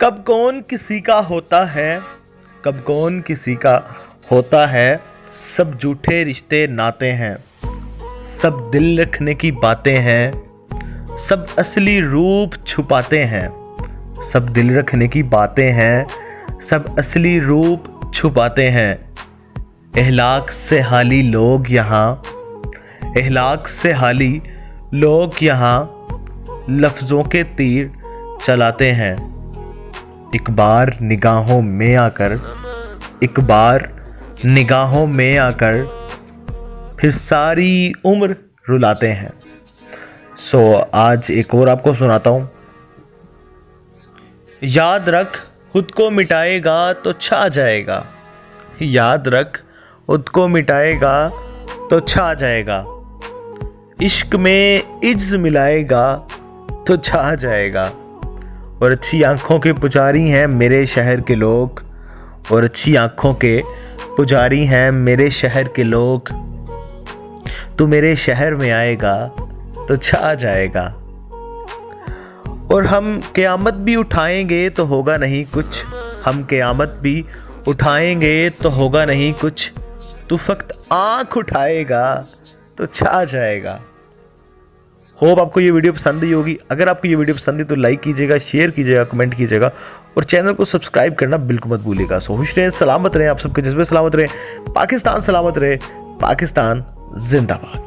कब कौन किसी का होता है, कब कौन किसी का होता है। सब झूठे रिश्ते नाते हैं, सब दिल रखने की बातें हैं, सब असली रूप छुपाते हैं। सब दिल रखने की बातें हैं, सब असली रूप छुपाते हैं। इहलाक से हाली लोग यहाँ, इहलाक से हाली लोग यहाँ लफ्ज़ों के तीर चलाते हैं। एक बार निगाहों में आकर, एक बार निगाहों में आकर फिर सारी उम्र रुलाते हैं। आज एक और आपको सुनाता हूँ। याद रख खुद को मिटाएगा तो छा जाएगा, याद रख खुद को मिटाएगा तो छा जाएगा। इश्क में इज्ज मिलाएगा तो छा जाएगा। और अच्छी आंखों के पुजारी हैं मेरे शहर के लोग, और अच्छी आंखों के पुजारी हैं मेरे शहर के लोग। तू मेरे शहर में आएगा तो छा जाएगा। और हम क़यामत भी उठाएंगे तो होगा नहीं कुछ, हम क़यामत भी उठाएंगे तो होगा नहीं कुछ। तू फक्त आँख उठाएगा तो छा जाएगा। होप आपको ये वीडियो पसंद आई होगी। अगर आपको ये वीडियो पसंद है तो लाइक कीजिएगा, शेयर कीजिएगा, कमेंट कीजिएगा और चैनल को सब्सक्राइब करना बिल्कुल मत भूलिएगा। खुश रहें, सलामत रहें, आप सबके जज्बे सलामत रहें, पाकिस्तान सलामत रहे, पाकिस्तान जिंदाबाद।